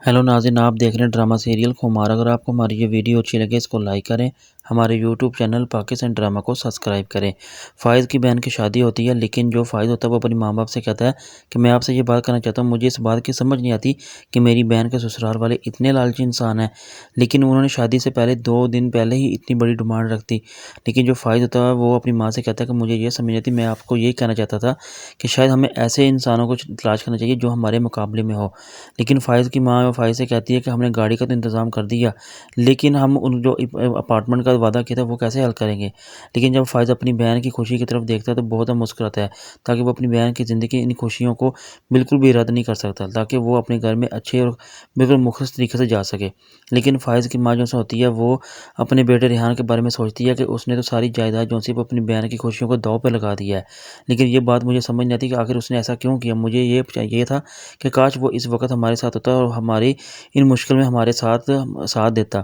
Hello नाज़रीन, आप देख रहे हैं ड्रामा सीरियल खुमार। अगर आपको हमारी ये वीडियो अच्छी लगे इसको लाइक करें, हमारे यूट्यूब चैनल पाकिस्तान ड्रामा को सब्सक्राइब करें। फ़ाइज़ की बहन की शादी होती है, लेकिन जो फ़ाइज़ होता है वो अपने माँ बाप से कहता है कि मैं आपसे ये बात करना चाहता हूँ, मुझे इस बात की समझ नहीं आती कि मेरी बहन के ससुराल वाले इतने लालची इंसान हैं, लेकिन उन्होंने शादी से पहले 2 दिन पहले ही इतनी बड़ी डिमांड रख दी। लेकिन जो फ़ाइज़ होता है वो अपनी माँ से कहता है कि मुझे ये समझ नहीं आती। मैं आपको यही कहना चाहता था कि शायद हमें ऐसे इंसानों को तलाश करना चाहिए जो हमारे मुकाबले में हो। लेकिन फ़ाइज़ की माँ फ़ाइज़ से कहती है कि हमने गाड़ी का तो इंतज़ाम कर दिया, लेकिन हम उन जो अपार्टमेंट का वादा किया था वो कैसे हल करेंगे। लेकिन जब फ़ाइज़ अपनी बहन की खुशी की तरफ देखता है तो बहुत मुस्कुराता है, ताकि वो अपनी बहन की ज़िंदगी इन खुशियों को बिल्कुल भी रद्द नहीं कर सकता, ताकि वो अपने घर में अच्छे और बिल्कुल मुखलिस तरीके से जा सके। लेकिन फ़ाइज़ की माँ जो सी होती है वो अपने बेटे रेहान के बारे में सोचती है कि उसने तो सारी जायदाद जो सी वो अपनी बहन की खुशियों को दाँव पे लगा दिया है। लेकिन ये बात मुझे समझ नहीं आती कि आखिर उसने ऐसा क्यों किया। मुझे ये चाहिए था कि काश वो इस वक़्त हमारे साथ होता और हमारी इन मुश्किल में हमारे साथ साथ देता।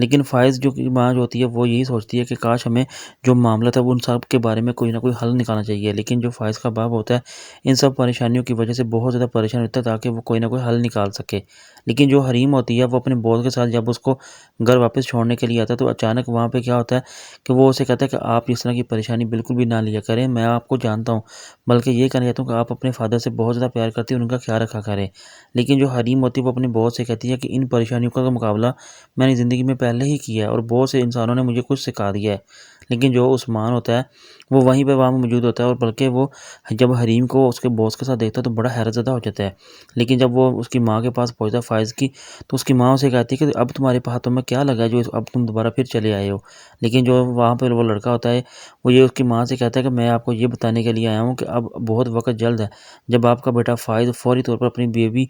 लेकिन फ़ाइज़ जो की माँ जो होती है वो यही सोचती है कि काश हमें जो मामला था वो उन सब के बारे में कोई ना कोई हल निकालना चाहिए। लेकिन जो फ़ाइज़ का बाप होता है इन सब परेशानियों की वजह से बहुत ज़्यादा परेशान होता है, ताकि वो कोई ना कोई हल निकाल सके। लेकिन जो हरीम होती है वो अपने बॉस के साथ जब उसको घर वापस छोड़ने के लिए आता है तो अचानक वहाँ पे क्या होता है कि वो उसे कहता है कि आप इस तरह की परेशानी बिल्कुल भी ना लिया करें, मैं आपको जानता हूँ, बल्कि ये कहना चाहता हूँ कि आप अपने फ़ादर से बहुत ज़्यादा प्यार करते हैं, उनका ख्याल रखा करें। लेकिन जो हरीम होती है वो अपने बॉस से कहती है कि इन परेशानियों का मुकाबला मैंने ज़िंदगी में पहले ही किया है और बहुत से इंसानों ने मुझे कुछ सिखा दिया है। लेकिन जो उस्मान होता है वो वहीं पे वहाँ मौजूद होता है, और बल्कि वो जब हरीम को उसके बॉस के साथ देखता है तो बड़ा हैरतज़दा हो जाता है। लेकिन जब वो उसकी माँ के पास पहुँचता है फ़ाइज़ की, तो उसकी माँ उसे कहती है कि अब तुम्हारे हाथों में क्या लगा है जो अब तुम दोबारा फिर चले आए हो। लेकिन जो वहाँ पर वो लड़का होता है वो ये उसकी माँ से कहता है कि मैं आपको ये बताने के लिए आया हूँ कि अब बहुत वक़्त जल्द है जब आपका बेटा फ़ाइज़ फ़ौरी तौर पर अपनी बेबी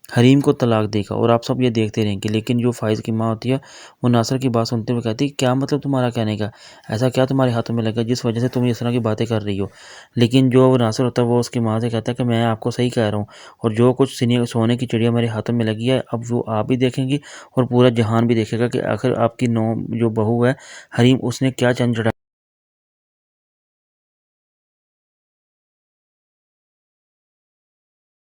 हरीम को तलाक देगा और आप सब ये देखते रहेंगे। लेकिन जो फ़ाइज़ की माँ होती है वो नासिर की बात सुनते हुए कहती है, क्या मतलब तुम्हारा कहने का? ऐसा क्या तुम्हारे हाथों में लगा जिस वजह से तुम इस तरह की बातें कर रही हो? लेकिन जो नासिर होता है वो उसकी माँ से कहता है कि मैं आपको सही कह रहा हूँ, और जो कुछ सोने की चिड़िया मेरे हाथों में लगी है अब वो आप भी देखेंगी और पूरा जहान भी देखेगा कि आखिर आपकी जो बहू है हरीम उसने क्या चंद चढ़ा